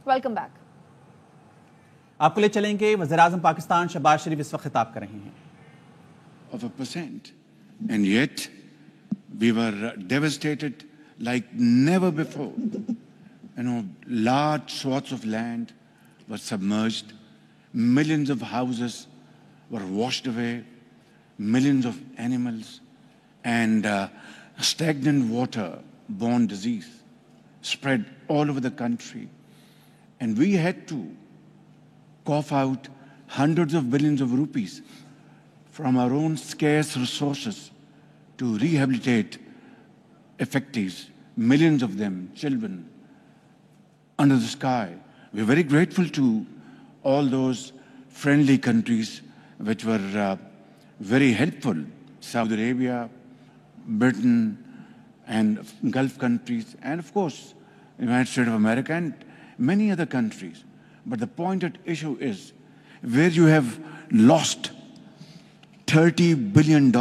Welcome back. آپ کو لے چلیں گے وزیراعظم پاکستان شہباز شریف اس وقت خطاب کر رہے ہیں. Of a percent, and yet we were devastated like never before. Large swaths of land were submerged, millions of houses were washed away, millions of animals, and stagnant water-borne disease spread all over the country. And we had to cough out hundreds of billions of rupees from our own scarce resources to rehabilitate affectees, millions of them, children, under the sky. We're very grateful to all those friendly countries which were very helpful. Saudi Arabia, Britain, and Gulf countries, and of course, the United States of America and many other countries. But the point at issue is where you have lost $30 billion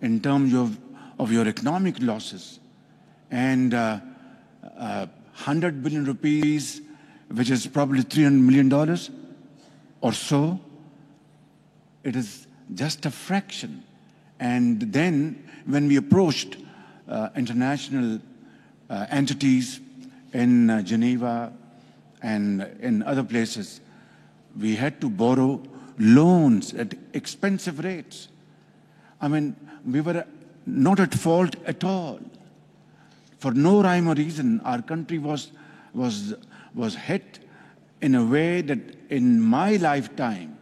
in terms of your economic losses and 100 billion rupees, which is probably $300 million or so. It is just a fraction. And then when we approached international entities in Geneva and in other places, we had to borrow loans at expensive rates. I mean, we were not at fault at all. For no rhyme or reason, our country was hit in a way that in my lifetime,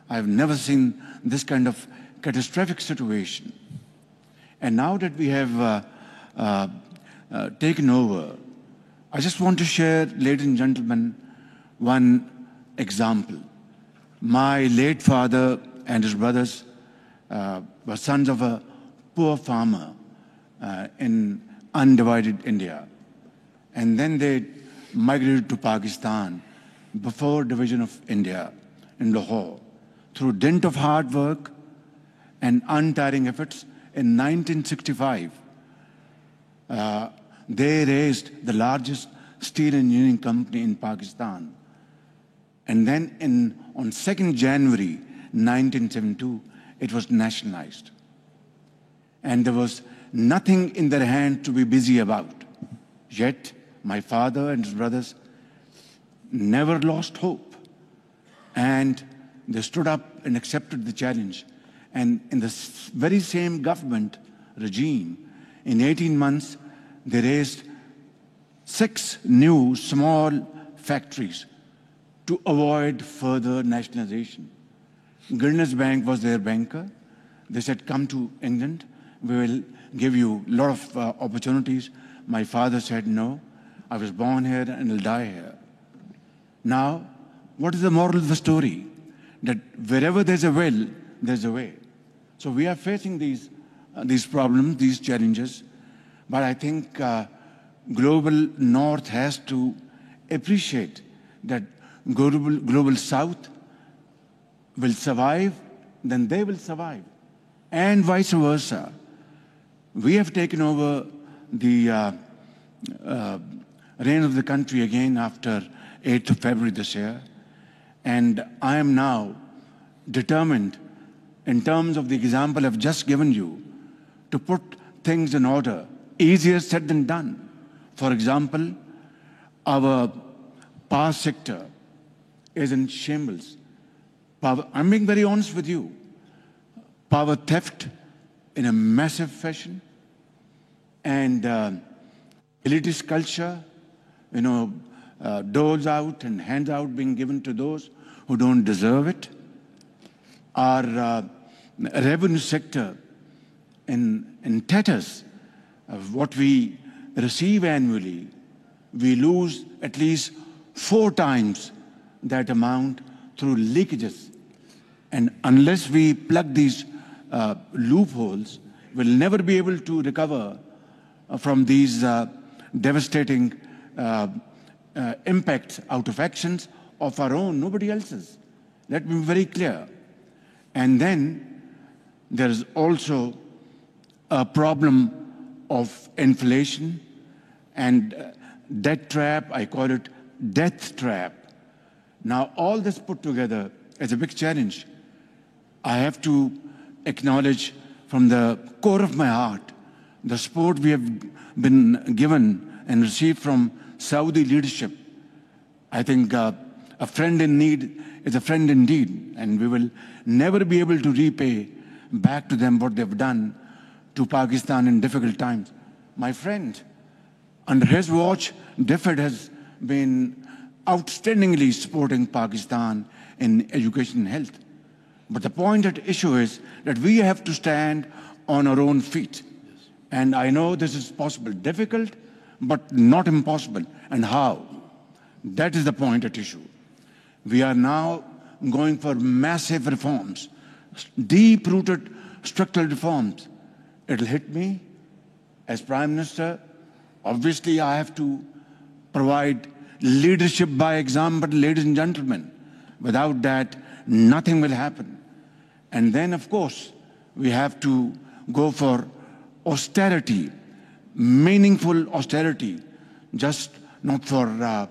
I've never seen this kind of catastrophic situation. And now that we have taken over, I just want to share, ladies and gentlemen, one example. My late father and his brothers were sons of a poor farmer in undivided India. And then they migrated to Pakistan before division of India in Lahore. Through dint of hard work and untiring efforts, in 1965, they raised the largest steel engineering company in Pakistan. And then on 2nd January 1972, it was nationalized. And there was nothing in their hand to be busy about. Yet, my father and his brothers never lost hope. And they stood up and accepted the challenge. And in the very same government regime, in 18 months, they raised 6 new small factories to avoid further nationalization. Gilness Bank was their banker. They said, come to England. We will give you a lot of opportunities. My father said, no, I was born here and will die here. Now, what is the moral of the story? That wherever there's a will, there's a way. So we are facing these problems, these challenges. But I think global North has to appreciate that global South will survive, then they will survive. And vice versa. We have taken over the reign of the country again after 8th of February this year. And I am now determined, in terms of the example I've just given you, to put things in order. Easier said than done. For example, our power sector is in shambles. I'm being very honest with you. Power theft in a massive fashion, and elitist culture, doles out and hands out being given to those who don't deserve it. Our revenue sector in tatters. Of what we receive annually, we lose at least 4 times that amount through leakages. And unless we plug these loopholes, we'll never be able to recover from these devastating impacts out of actions of our own, nobody else's. Let me be very clear. And then there is also a problem of inflation and debt trap. I call it death trap. Now, all this put together is a big challenge. I have to acknowledge from the core of my heart the support we have been given and received from Saudi leadership. I think a friend in need is a friend indeed, and we will never be able to repay back to them what they've done to Pakistan in difficult times. My friend, under his watch, DFID has been outstandingly supporting Pakistan in education and health. But the point at issue is that we have to stand on our own feet. Yes. And I know this is possible, difficult, but not impossible. And how? That is the point at issue. We are now going for massive reforms, deep-rooted structural reforms. It'll hit me as Prime Minister. Obviously, I have to provide leadership by example, ladies and gentlemen. Without that, nothing will happen. And then, of course, we have to go for austerity, meaningful austerity, just not for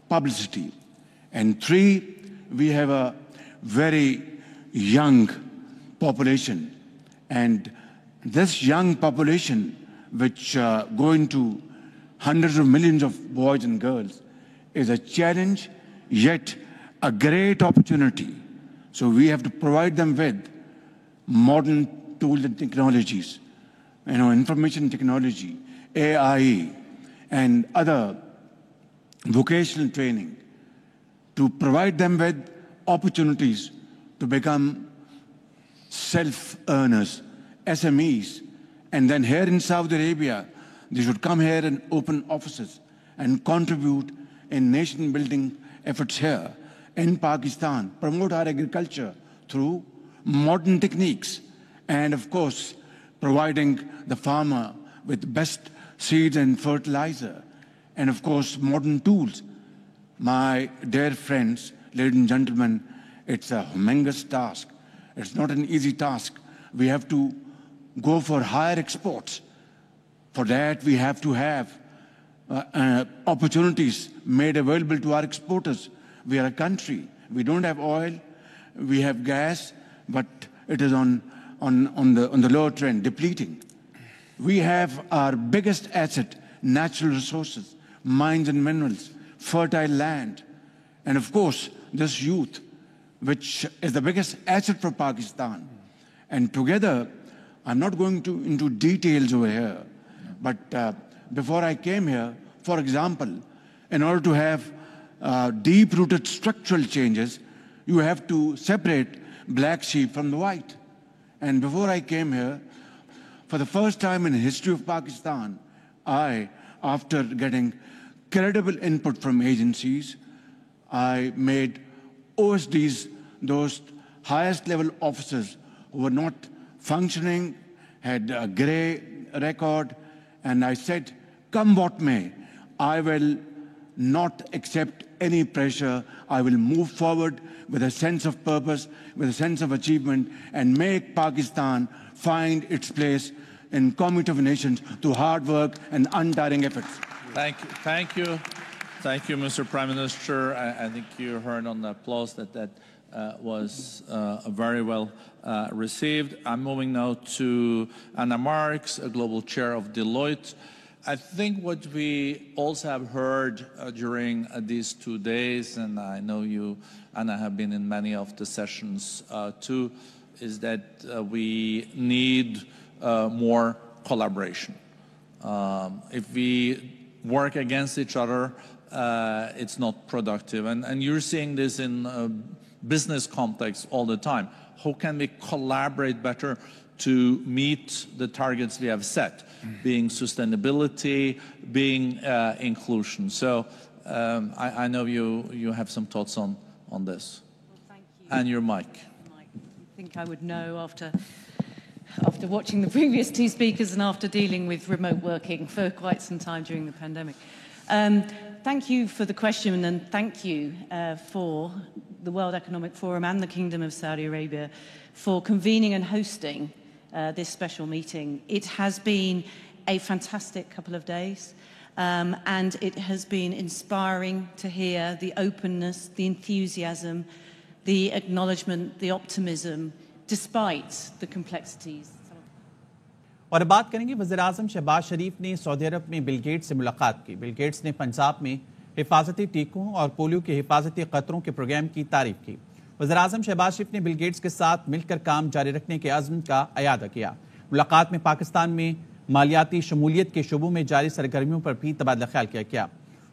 publicity. And three, we have a very young population. And this young population, which go into hundreds of millions of boys and girls, is a challenge, yet a great opportunity. So we have to provide them with modern tools and technologies, information technology, AI, and other vocational training, to provide them with opportunities to become self-earners, SMEs. And then here in Saudi Arabia, they should come here and open offices and contribute in nation-building efforts here in Pakistan, promote our agriculture through modern techniques, and of course, providing the farmer with best seeds and fertilizer, and of course, modern tools. My dear friends, ladies and gentlemen, it's a humongous task. It's not an easy task. We have to go for higher exports. For that, we have to have opportunities made available to our exporters. We are a country. We don't have oil. We have gas, but it is on the lower trend, depleting. We have our biggest asset, natural resources, mines and minerals, fertile land, and of course, this youth, which is the biggest asset for Pakistan. And together, I'm not going into details over here, but before I came here, for example, in order to have deep-rooted structural changes, you have to separate black sheep from the white. And before I came here, for the first time in the history of Pakistan, after getting credible input from agencies, I made OSDs, those highest level officers who were not functioning, had a gray record, and I said, come what may, I will not accept any pressure. I will move forward with a sense of purpose, with a sense of achievement, and make Pakistan find its place in Community of Nations through hard work and untiring efforts. Thank you. Thank you. Thank you, Mr. Prime Minister. I think you heard on the applause that was very well received. I'm moving now to Anna Marks, a global chair of Deloitte. I think what we also have heard during these 2 days, and I know you, Anna, have been in many of the sessions too, is that we need more collaboration. If we work against each other, it's not productive. And you're seeing this in business context all the time. How can we collaborate better to meet the targets we have set, being sustainability, being inclusion? So I know you have some thoughts on this. Well, thank you. And your mic. I think I would know after watching the previous two speakers and after dealing with remote working for quite some time during the pandemic. Thank you for the question, and thank you for the World Economic Forum and the Kingdom of Saudi Arabia for convening and hosting this special meeting. It has been a fantastic couple of days. And it has been inspiring to hear the openness, the enthusiasm, the acknowledgement, the optimism, despite the complexities. اور اب بات کریں گے وزیراعظم شہباز شریف نے سعودی عرب میں Bill Gates سے ملاقات کی. بل گیٹس نے پنجاب میں حفاظتی ٹیکوں اور پولیو کے حفاظتی قطروں کے پروگرام کی تعریف کی. وزیراعظم شہباز شریف نے بل گیٹس کے ساتھ مل کر کام جاری رکھنے کے عزم کا اعادہ کیا. ملاقات میں پاکستان میں مالیاتی شمولیت کے شعبوں میں جاری سرگرمیوں پر بھی تبادلہ خیال کیا.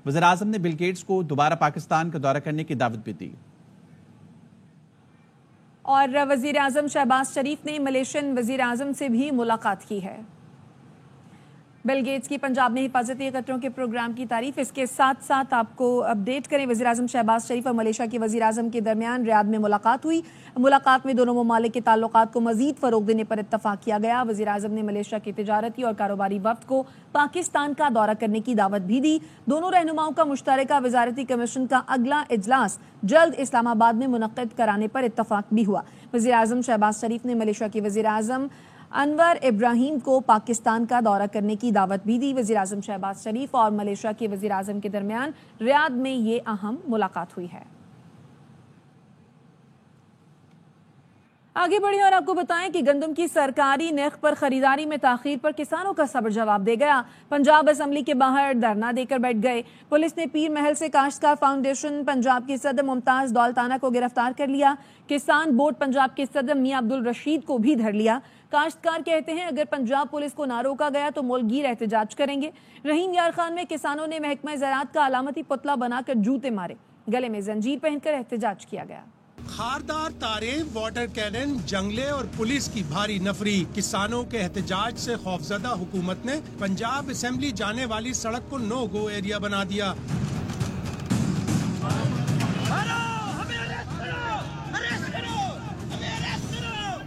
وزیراعظم نے بل گیٹس کو دوبارہ پاکستان کا دورہ کرنے کی دعوت بھی دی. اور وزیر اعظم شہباز شریف نے ملیشین وزیر اعظم سے بھی ملاقات کی ہے. بل گیٹس کی پنجاب میں حفاظتی قطروں کے پروگرام کی تعریف. اس کے ساتھ ساتھ آپ کو اپڈیٹ کریں, وزیر اعظم شہباز شریف اور ملیشیا کے وزیر اعظم کے درمیان ریاض میں ملاقات ہوئی. ملاقات میں دونوں ممالک کے تعلقات کو مزید فروغ دینے پر اتفاق کیا گیا. وزیر اعظم نے ملیشیا کے تجارتی اور کاروباری وفد کو پاکستان کا دورہ کرنے کی دعوت بھی دی. دونوں رہنماؤں کا مشترکہ وزارتی کمیشن کا اگلا اجلاس جلد اسلام آباد میں منعقد کرانے پر اتفاق بھی ہوا. وزیر اعظم شہباز شریف نے ملیشیا کے وزیر اعظم انور ابراہیم کو پاکستان کا دورہ کرنے کی دعوت بھی دی. وزیر اعظم شہباز شریف اور ملیشیا کے وزیر اعظم کے درمیان ریاض میں یہ اہم ملاقات ہوئی ہے. آگے بڑھیں اور آپ کو بتائیں کہ گندم کی سرکاری نرخ پر خریداری میں تاخیر پر کسانوں کا صبر جواب دے گیا. پنجاب اسمبلی کے باہر دھرنا دے کر بیٹھ گئے. پولیس نے پیر محل سے کاشتکار فاؤنڈیشن پنجاب کی صدر ممتاز دولتانہ کو گرفتار کر لیا. کسان بورڈ پنجاب کے صدر میاں عبدالرشید کو بھی دھر لیا. کاشتکار کہتے ہیں اگر پنجاب پولیس کو نہ روکا گیا تو ملک گیر احتجاج کریں گے. رحیم یار خان میں کسانوں نے محکمہ زراعت کا علامتی پتلا بنا کر جوتے مارے. گلے میں زنجیر پہن کر احتجاج کیا گیا. خاردار تاریں، واٹر کینن، جنگلے اور پولیس کی بھاری نفری. کسانوں کے احتجاج سے خوفزدہ حکومت نے پنجاب اسمبلی جانے والی سڑک کو نو گو ایریا بنا دیا.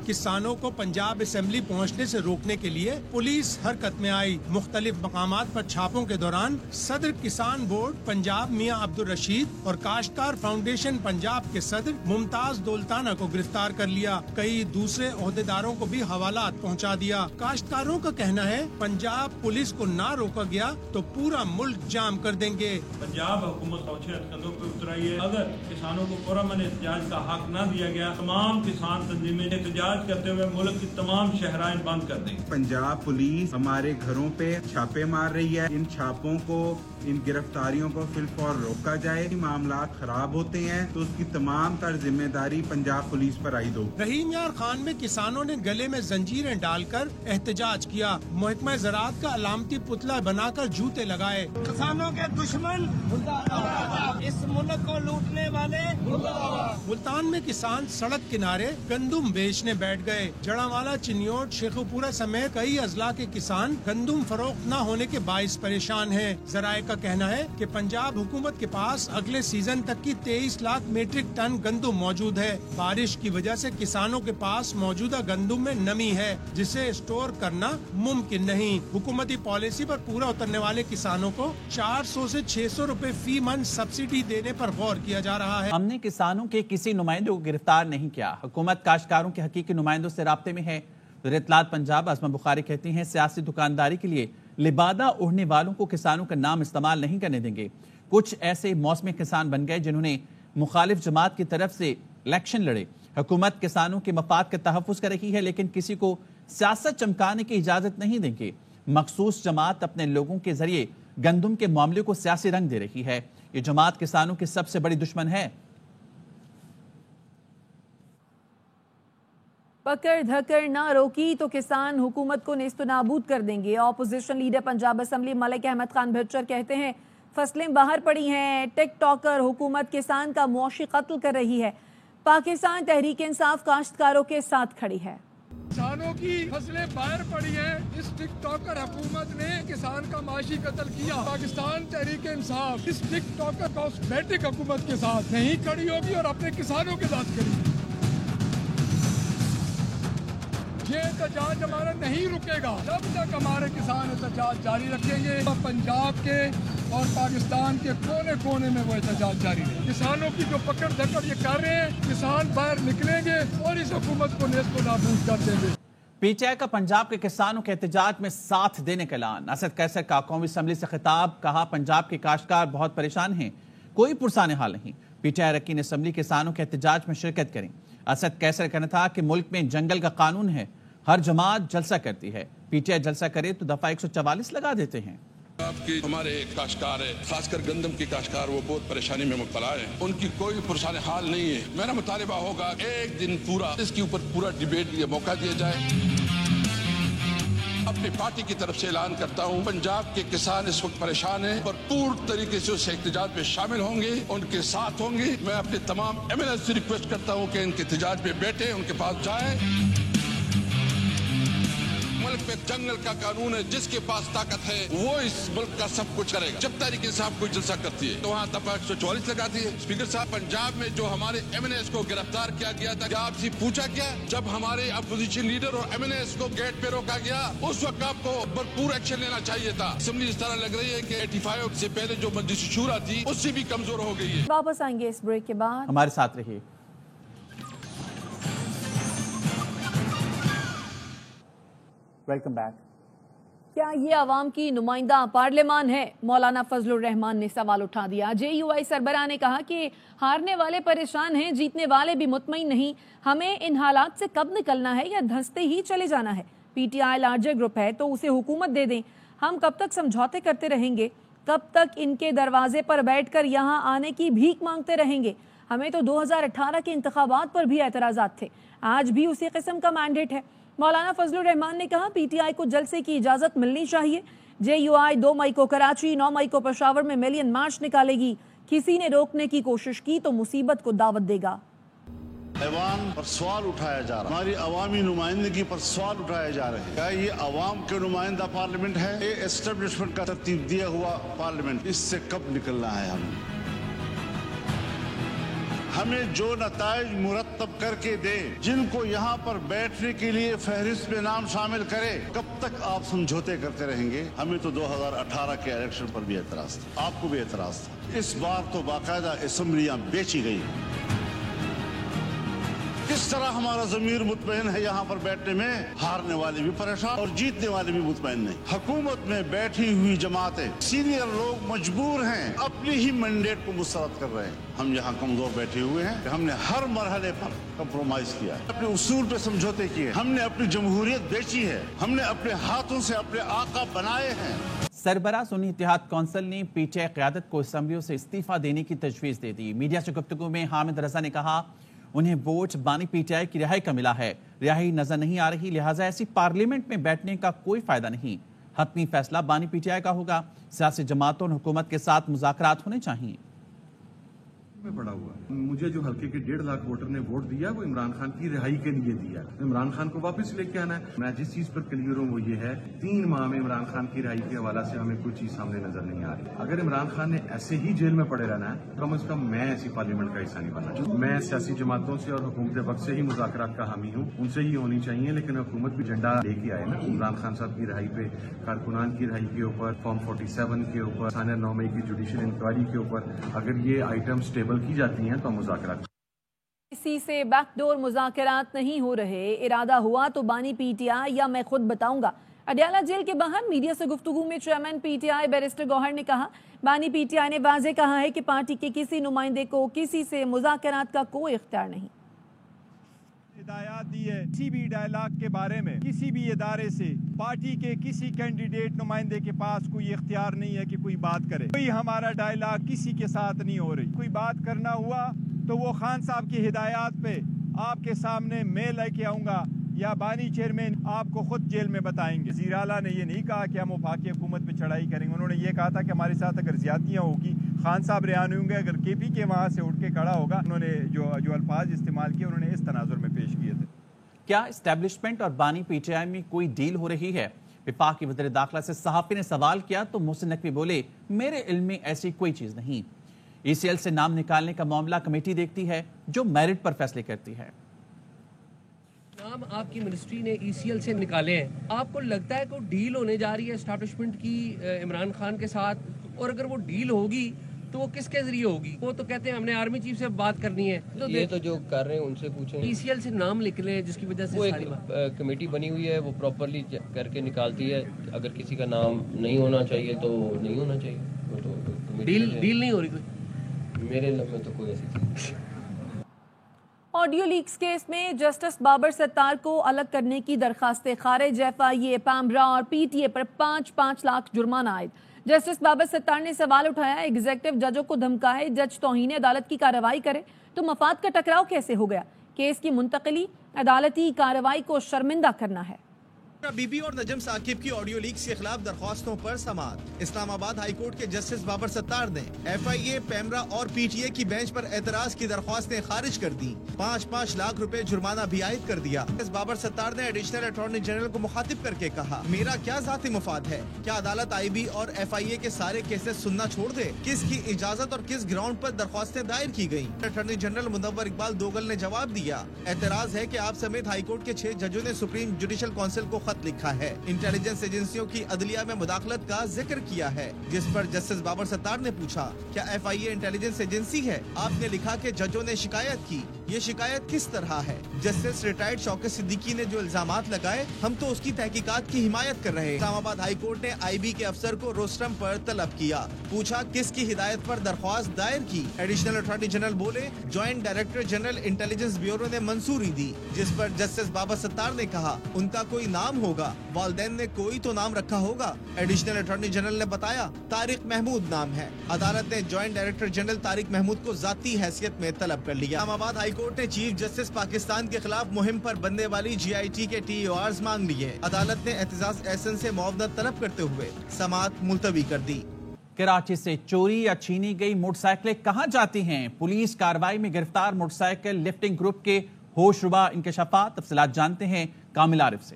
کسانوں کو پنجاب اسمبلی پہنچنے سے روکنے کے لیے پولیس حرکت میں آئی. مختلف مقامات پر چھاپوں کے دوران صدر کسان بورڈ پنجاب میاں عبدالرشید اور کاشتکار فاؤنڈیشن پنجاب کے صدر ممتاز دولتانہ کو گرفتار کر لیا. کئی دوسرے عہدیداروں کو بھی حوالات پہنچا دیا. کاشتکاروں کا کہنا ہے پنجاب پولیس کو نہ روکا گیا تو پورا ملک جام کر دیں گے. پنجاب حکومت قدموں پہ اترائی ہے. اگر کسانوں کو پرامن احتجاج کا حق نہ دیا گیا, تمام کسان تنظیمیں احتجاج کرتے ہوئے ملک کی تمام شہرائیں بند کر دیں. پنجاب پولیس ہمارے گھروں پہ چھاپے مار رہی ہے. ان چھاپوں کو, ان گرفتاریوں کو فی الفور روکا جائے. معاملات خراب ہوتے ہیں تو اس کی تمام تر ذمہ داری پنجاب پولیس پر عائد ہو. رحیم یار خان میں کسانوں نے گلے میں زنجیریں ڈال کر احتجاج کیا. محکمہ زراعت کا علامتی پتلا بنا کر جوتے لگائے. کسانوں کے دشمن اس ملک کو لوٹنے والے. ملتان میں کسان سڑک کنارے گندم بیچنے بیٹھ گئے. جڑاوالا, چنیوٹ, شیخو پورہ سمیت کئی اضلاع کے کسان گندم فروخت نہ ہونے کے باعث پریشان ہیں. ذرائع کا کہنا ہے کہ پنجاب حکومت کے پاس اگلے سیزن تک کی 23 لاکھ میٹرک ٹن گندم موجود ہے. بارش کی وجہ سے کسانوں کے پاس موجودہ گندم میں نمی ہے جسے اسٹور کرنا ممکن نہیں. حکومتی پالیسی پر پورا اترنے والے کسانوں کو 400 سے 600 روپے فی من سبسڈی دینے پر غور کیا جا رہا ہے. ہم نے کسانوں کے کسی نمائندے کو گرفتار نہیں کیا. حکومت کاشتکاروں کے حقیقی نمائندوں سے رابطے میں ہے. وزیر اطلاعات پنجاب عظمہ بخاری کہتی ہیں سیاسی دکانداری کے لیے لبادہ اوڑھنے والوں کو کسانوں کا نام استعمال نہیں کرنے دیں گے. کچھ ایسے موسمی کسان بن گئے جنہوں نے مخالف جماعت کی طرف سے الیکشن لڑے. حکومت کسانوں کے مفاد کا تحفظ کر رہی ہے لیکن کسی کو سیاست چمکانے کی اجازت نہیں دیں گے. مخصوص جماعت اپنے لوگوں کے ذریعے گندم کے معاملے کو سیاسی رنگ دے رہی ہے. یہ جماعت کسانوں کی سب سے بڑی دشمن ہے. پکڑ دھکڑ نہ روکی تو کسان حکومت کو نیست و نابود کر دیں گے. Opposition leader Punjab assembly Malik Ahmad Khan بھٹر کہتے ہیں فصلیں باہر پڑی ہیں. ٹک ٹاکر حکومت کسان کا معاشی قتل کر رہی ہے. پاکستان تحریک انصاف کاشتکاروں کے ساتھ کھڑی ہے. کسانوں کی فصلیں باہر پڑی ہیں. اس ٹک ٹاکر حکومت نے کسان کا معاشی قتل کیا. پاکستان تحریک انصاف اس ٹک ٹاکر کاسمیٹک حکومت کے ساتھ نہیں کھڑی ہوگی اور اپنے کسانوں کے ساتھ کھڑی ہوگی. یہ احتجاج ہمارا نہیں رکے گا جب تک ہمارے کسان احتجاج جاری رکھیں گے. پنجاب کے اور پاکستان کے کونے کونے میں وہ احتجاج جاری ہے. کسانوں کی جو پکڑ دھکڑ یہ کر رہے ہیں, کسان باہر نکلیں گے اور اس حکومت کو نیست و نابود کر دیں گے. PTI کا پنجاب کے کسانوں کے احتجاج میں ساتھ دینے کا اعلان. اسد قیصر کا قومی اسمبلی سے خطاب, کہا پنجاب کے کاشتکار بہت پریشان ہیں, کوئی پرسان حال نہیں. PTI اراکین اسمبلی کسانوں کے احتجاج میں شرکت کریں. اسد قیصر کا کہنا تھا کہ ملک میں جنگل کا قانون ہے, ہر جماعت جلسہ کرتی ہے, PTI جلسہ کرے تو دفعہ 144 لگا دیتے ہیں. ہمارے کاشتکار ہے, خاص کر گندم کی کاشتکار, وہ بہت پریشانی میں مبتلا ہے, ان کی کوئی پرسان حال نہیں ہے. میرا مطالبہ ہوگا ایک دن پورا اس کے اوپر پورا ڈیبیٹ کے موقع دیا جائے. اپنی پارٹی کی طرف سے اعلان کرتا ہوں, پنجاب کے کسان اس وقت پریشان ہیں اور پور طریقے سے اس احتجاج میں شامل ہوں گے, ان کے ساتھ ہوں گے. میں اپنے تمام MLA سے ریکویسٹ کرتا ہوں کہ ان کے احتجاج میں بیٹھیں, ان کے پاس جائیں. ملک میں جنگل کا قانون ہے, جس کے پاس طاقت ہے وہ اس ملک کا سب کچھ کرے گا. جب تحریک انصاف کوئی جلسہ کرتی ہے تو وہاں دفعہ 144 لگاتی ہے. اسپیکر صاحب, پنجاب میں جو ہمارے MLAs کو گرفتار کیا گیا تھا, کیا آپ سے پوچھا کیا جب ہمارے اپوزیشن لیڈر اور MLAs کو گیٹ پہ روکا گیا, اس وقت آپ کو بھرپور ایکشن لینا چاہیے تھا. اسمبلی اس طرح لگ رہی ہے کہ 85 سے پہلے جو مجلس شورا تھی اس سے بھی کمزور ہو گئی ہے. واپس آئیں گے اس بریک کے بعد, ہمارے ساتھ رہیے. Welcome back. کیا یہ عوام کی نمائندہ پارلیمان ہے؟ مولانا فضل الرحمان نے سوال اٹھا دیا. JUI سربراہ نے کہا کہ ہارنے والے پریشان ہیں, جیتنے والے بھی مطمئن نہیں. ہمیں ان حالات سے کب نکلنا ہے یا دھنستے ہی چلے جانا ہے؟ PTI لارجر گروپ ہے تو اسے حکومت دے دیں. ہم کب تک سمجھوتے کرتے رہیں گے؟ کب تک ان کے دروازے پر بیٹھ کر یہاں آنے کی بھیک مانگتے رہیں گے؟ ہمیں تو 2018 کے انتخابات پر بھی اعتراضات تھے, آج بھی اسی قسم کا مینڈیٹ ہے. مولانا فضل الرحمان نے کہا PTI کو جلسے کی اجازت ملنی چاہیے. JUI 2 مئی کو کراچی, 9 مئی کو پشاور میں ملین مارچ نکالے گی. کسی نے روکنے کی کوشش کی تو مصیبت کو دعوت دے گا. ایوان پر سوال اٹھایا جا رہا ہے, ہماری عوامی نمائندگی پر سوال اٹھائے جا رہے ہیں. کیا یہ عوام کے نمائندہ پارلیمنٹ ہے, یہ اسٹیبلشمنٹ کا ترتیب دیا ہوا پارلیمنٹ؟ اس سے کب نکلنا ہے؟ ہمیں جو نتائج مرتب کر کے دے, جن کو یہاں پر بیٹھنے کے لیے فہرست میں نام شامل کرے. کب تک آپ سمجھوتے کرتے رہیں گے؟ ہمیں تو 2018 کے الیکشن پر بھی اعتراض تھا, آپ کو بھی اعتراض تھا. اس بار تو باقاعدہ اسمبلیاں بیچی گئی. کس طرح ہمارا ضمیر مطمئن ہے یہاں پر بیٹھنے میں؟ ہارنے والے بھی پریشان اور جیتنے والے بھی مطمئن نہیں. حکومت میں بیٹھی ہوئی جماعتیں, سینئر لوگ مجبور ہیں, اپنی ہی مینڈیٹ کو مسترد کر رہے ہیں. ہم یہاں کمزور بیٹھے ہوئے ہیں, ہم نے ہر مرحلے پر کمپرومائز کیا ہے, اپنے اصول پہ سمجھوتے کیے, ہم نے اپنی جمہوریت بیچی ہے, ہم نے اپنے ہاتھوں سے اپنے آقا بنائے ہیں. سربراہ سنی اتحاد کونسل نے PTI قیادت کو اسمبلیوں سے استعفیٰ دینے کی تجویز دے دی. میڈیا سے گفتگو میں حامد رضا نے کہا انہیں ووٹ بانی PTI کی رہائی کا ملا ہے, رہائی نظر نہیں آ رہی, لہٰذا ایسی پارلیمنٹ میں بیٹھنے کا کوئی فائدہ نہیں. حتمی فیصلہ بانی PTI کا ہوگا. سیاسی جماعتوں اور حکومت کے ساتھ مذاکرات ہونے چاہیے. میں پڑا ہوا ہے. مجھے جو حلقے کے 1.5 لاکھ ووٹر نے ووٹ دیا وہ عمران خان کی رہائی کے لیے دیا. عمران خان کو واپس لے کے آنا ہے. میں جس چیز پر کلیئر ہوں وہ یہ ہے, 3 ماہ میں عمران خان کی رہائی کے حوالہ سے ہمیں کوئی چیز سامنے نظر نہیں آ رہی. اگر عمران خان نے ایسے ہی جیل میں پڑے رہنا ہے, کم از کم میں ایسی پارلیمنٹ کا حصہ نہیں بننا چاہتا. میں سیاسی جماعتوں سے اور حکومت وقت سے ہی مذاکرات کا حامی ہوں, ان سے ہی ہونی چاہیے, لیکن حکومت بھی ایجنڈا لے کے آئے نا. عمران خان صاحب کی رہائی پہ, کارکنان کی رہائی کے اوپر, فارم 47 کے اوپر, ثانیہ 9 مئی کی جوڈیشل انکوائری کے اوپر, اگر یہ آئٹم سٹیبل کی جاتی ہیں تو مذاکرات. اسی سے بیک ڈور مذاکرات نہیں ہو رہے, ارادہ ہوا تو بانی PTI یا میں خود بتاؤں گا. اڈیالہ جیل کے باہر میڈیا سے گفتگو میں چیئرمین PTI بیرسٹر گوہر نے کہا بانی PTI نے واضح کہا ہے کہ پارٹی کے کسی نمائندے کو کسی سے مذاکرات کا کوئی اختیار نہیں. ہدایات دی ہے کسی بھی ڈائلاگ کے بارے میں کسی بھی ادارے سے پارٹی کے کسی کینڈیڈیٹ نمائندے کے پاس کوئی اختیار نہیں ہے کہ کوئی بات کرے. کوئی ہمارا ڈائلاگ کسی کے ساتھ نہیں ہو رہی. کوئی بات کرنا ہوا تو وہ خان صاحب کی ہدایات پہ آپ کے سامنے میں لے کے آؤں گا یا بانی چیئرمین آپ کو خود جیل میں بتائیں گے. وزیر اعلیٰ نے یہ نہیں کہا کہ ہم وفاقی حکومت پہ چڑھائی کریں گے. انہوں نے یہ کہا تھا کہ ہمارے ساتھ اگر زیادتیاں ہوگی, خان صاحب رہا نہیں ہوں گے, اگر KP کے وہاں سے اٹھ کے کھڑا ہوگا. انہوں نے جو الفاظ استعمال کیے انہوں نے اس تناظر میں پیش کیے تھے. کیا اسٹیبلشمنٹ اور بانی PTI میں کوئی ڈیل ہو رہی ہے؟ وفاق کی وزیر داخلہ سے صحافی نے سوال کیا تو محسن نقوی بولے میرے علم میں ایسی کوئی چیز نہیں. ECL سے نام نکالنے کا معاملہ کمیٹی دیکھتی ہے جو میرٹ پر فیصلے کرتی ہے. نام آپ کی منسٹری نے ECL سے نکالے ہیں, آپ کو لگتا ہے کہ ڈیل ہونے جا رہی ہے اسٹیبلشمنٹ کی عمران خان کے ساتھ, اور اگر وہ ڈیل ہوگی تو وہ کس کے ذریعے ہوگی؟ وہ تو کہتے ہیں ہم نے آرمی چیف سے بات کرنی ہے. یہ تو جو کر رہے ہیں ان سے پوچھیں. ECL سے نام لکھ لیں جس کی وجہ سے وہ ایک کمیٹی بنی ہوئی ہے, وہ پراپرلی کر کے نکالتی ہے. اگر کسی کا نام نہیں ہونا چاہیے تو نہیں ہونا چاہیے. وہ تو ڈیل نہیں ہو رہی کوئی میرے علم میں تو کوئی ایسی چیز. آڈیو لیکس کیس میں جسٹس بابر ستار کو الگ کرنے کی درخواستیں خارج. FIA, پیمرا اور PTA پر 5-5 لاکھ جرمانہ عائد. جسٹس بابر ستار نے سوال اٹھایا, ایگزیکٹو ججوں کو دھمکائے جج توہین عدالت کی کارروائی کرے تو مفاد کا ٹکراؤ کیسے ہو گیا؟ کیس کی منتقلی عدالتی کارروائی کو شرمندہ کرنا ہے. بی بی اور نجم ثاقب کی آڈیو لیکس کے خلاف درخواستوں پر سماعت. اسلام آباد ہائی کورٹ کے جسٹس بابر ستار نے FIA, پیمرا اور PTA کی بینچ پر اعتراض کی درخواستیں خارج کر دی. 5-5 لاکھ روپے جرمانہ بھی عائد کر دیا. جسٹس بابر ستار نے ایڈیشنل اٹارنی جنرل کو مخاطب کر کے کہا, میرا کیا ذاتی مفاد ہے؟ کیا عدالت IB اور FIA کے سارے کیسز سننا چھوڑ دے؟ کس کی اجازت اور کس گراؤنڈ پر درخواستیں دائر کی گئیں؟ اٹارنی جنرل منور اقبال دوگل نے جواب دیا, اعتراض ہے کہ آپ سمیت ہائی کورٹ کے 6 ججوں نے سپریم جوڈیشل کونسل کو خط لکھا ہے, انٹیلیجنس ایجنسیوں کی عدلیہ میں مداخلت کا ذکر کیا ہے, جس پر جسٹس بابر ستار نے پوچھا, کیا FIA انٹیلیجنس ایجنسی ہے؟ آپ نے لکھا کہ ججوں نے شکایت کی, یہ شکایت کس طرح ہے؟ جسٹس ریٹائرڈ شوکت صدیقی نے جو الزامات لگائے ہم تو اس کی تحقیقات کی حمایت کر رہے. اسلام آباد ہائی کورٹ نے IB کے افسر کو روسٹرم پر طلب کیا, پوچھا کس کی ہدایت پر درخواست دائر کی. ایڈیشنل اٹارنی جنرل بولے, joint director general intelligence bureau نے منظوری دی, جس پر جسٹس بابر ستار نے کہا ان کا کوئی نام ہوگا, والدین نے کوئی تو نام رکھا ہوگا. ایڈیشنل اٹارنی جنرل نے بتایا طارق محمود نام ہے. عدالت نے joint director general Tariq Mahmood کو ذاتی حیثیت میں طلب کر لیا. اسلام آباد ہائی کورٹ نے چیف جسٹس پاکستان کے خلاف مہم پر بننے والی GIT کے TORs مانگ لیے. عدالت نے اعتزاز احسن سے معاونت طلب کرتے ہوئے سماعت ملتوی کر دی. کراچی سے چوری یا چھینی گئی موٹر سائیکلیں کہاں جاتی ہیں؟ پولیس کارروائی میں گرفتار موٹر سائیکل لفٹنگ گروپ کے ہوش ربا انکشافات. تفصیلات جانتے ہیں کامل عارف سے.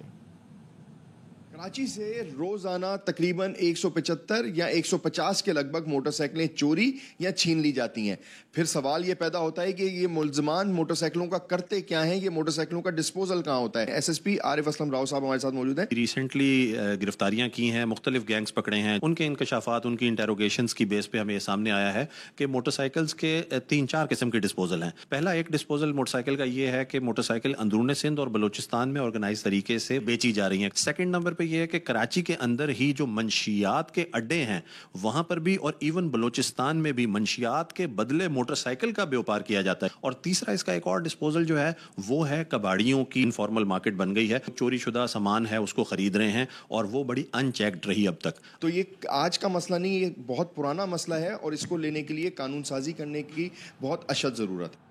کراچی سے روزانہ تقریباً 175 یا 150 کے لگ بھگ موٹر سائیکلیں چوری یا چھین لی جاتی ہیں. پھر سوال یہ پیدا ہوتا ہے کہ یہ ملزمان موٹر سائیکلوں کا کرتے کیا ہیں, یہ موٹر سائیکلوں کا ڈسپوزل کہاں ہوتا ہے. SSP عارف اسلم راؤ صاحب ہمارے ساتھ موجود ہیں. ریسنٹلی گرفتاریاں کی ہیں, مختلف گینگز پکڑے ہیں, ان کے انکشافات, ان کی انٹیروگیشنز کی بیس پہ ہمیں یہ سامنے آیا ہے کہ موٹر سائیکلز کے 3-4 قسم کے ڈسپوزل ہیں. پہلا ایک ڈسپوزل موٹر سائیکل کا یہ ہے کہ موٹر سائیکل اندرون سندھ اور بلوچستان میں آرگنائز طریقے سے بیچی جا رہی ہیں. سیکنڈ نمبر پہ یہ ہے کہ کراچی کے اندر ہی جو منشیات کے اڈے ہیں وہاں پر بھی, اور ایون بلوچستان میں بھی منشیات کے بدلے موٹر سائیکل کا بیوپار کیا جاتا ہے. اور تیسرا اس کا ایک اور ڈسپوزل جو ہے وہ ہے کباڑیوں کی. انفارمل مارکیٹ بن گئی ہے, چوری شدہ سامان ہے اس کو خرید رہے ہیں اور وہ بڑی ان چیکڈ رہی اب تک. تو یہ آج کا مسئلہ نہیں, یہ بہت پرانا مسئلہ ہے اور اس کو لینے کے لیے قانون سازی کرنے کی بہت اشد ضرورت ہے.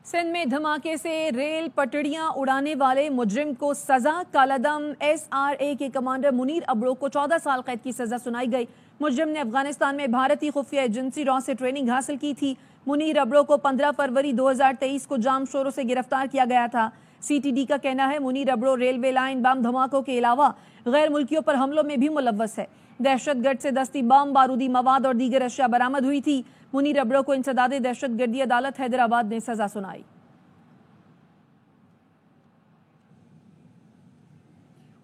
سندھ میں دھماکے سے ریل پٹڑیاں اڑانے والے مجرم کو سزا. کالعدم SRA کے کمانڈر منیر ابرو کو 14 سال قید کی سزا سنائی گئی. مجرم نے افغانستان میں بھارتی خفیہ ایجنسی را سے ٹریننگ حاصل کی تھی. منیر ابرو کو 15 فروری 2023 کو جام شوروں سے گرفتار کیا گیا تھا. CTD کا کہنا ہے منیر ابرو ریلوے لائن بم دھماکوں کے علاوہ غیر ملکیوں پر حملوں میں بھی ملوث ہے. دہشت گرد سے دستی بم, بارودی مواد اور دیگر اشیاء برآمد ہوئی تھی. منیر ابرو کو انسداد دہشت گردی عدالت حیدرآباد نے سزا سنائی.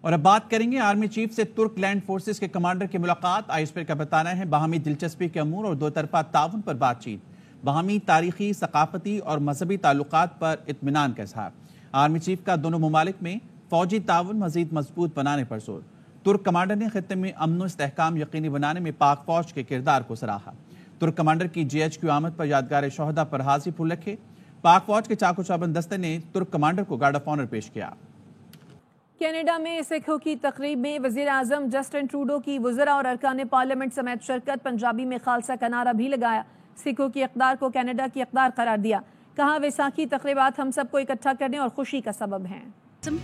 اور اب بات کریں گے آرمی چیف سے ترک لینڈ فورسز کے کمانڈر کی ملاقات. آئیوسفیر کا بتانا ہے باہمی دلچسپی کے امور اور 2 طرفہ تعاون پر بات چیت. باہمی تاریخی, ثقافتی اور مذہبی تعلقات پر اطمینان کا اظہار. آرمی چیف کا دونوں ممالک میں فوجی تعاون مزید مضبوط بنانے پر زور. ترک کمانڈر نے خطے میں امن و استحکام یقینی بنانے میں پاک فوج کے کردار کو سراہا. ترک کمانڈر کی GHQ آمد پر یادگار شہداء پر حاضری پھول رکھے. پاک فوج کے چاق و چوبند دستے نے ترک کمانڈر کو گارڈ آف آنر پیش کیا. کینیڈا میں سکھوں کی تقریب میں وزیر اعظم جسٹن ٹروڈو کی وزراء اور ارکان پارلیمنٹ سمیت شرکت. پنجابی میں خالصہ کا نعرہ بھی لگایا. سکھوں کی اقدار کو کینیڈا کی اقدار قرار دیا. کہا ویساکھی تقریبات ہم سب کو اکٹھا کرنے اور خوشی کا سبب ہیں.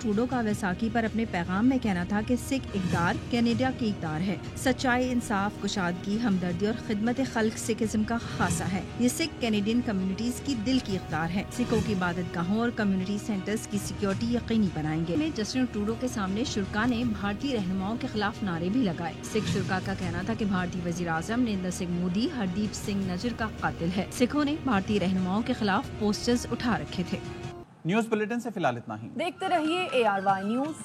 ٹروڈو کا ویساکھی پر اپنے پیغام میں کہنا تھا کہ سکھ اقدار کینیڈا کی اقدار ہے. سچائی, انصاف, کشادگی, ہمدردی اور خدمت خلق سکھزم کا خاصہ ہے. یہ سکھ کینیڈین کمیونٹیز کی دل کی اقدار ہے. سکھوں کی عبادت گاہوں اور کمیونٹی سینٹرز کی سیکیورٹی یقینی بنائیں گے. جسٹن ٹروڈو کے سامنے شرکا نے بھارتی رہنماؤں کے خلاف نعرے بھی لگائے. سکھ شرکا کا کہنا تھا کہ بھارتی وزیر اعظم نریندر سنگھ مودی ہردیپ سنگھ نجر کا قاتل ہے. سکھوں نے بھارتی رہنماؤں کے خلاف پوسٹرز اٹھا رکھے تھے. نیوز بلیٹن سے فی الحال اتنا ہی. دیکھتے رہیے ARY نیوز.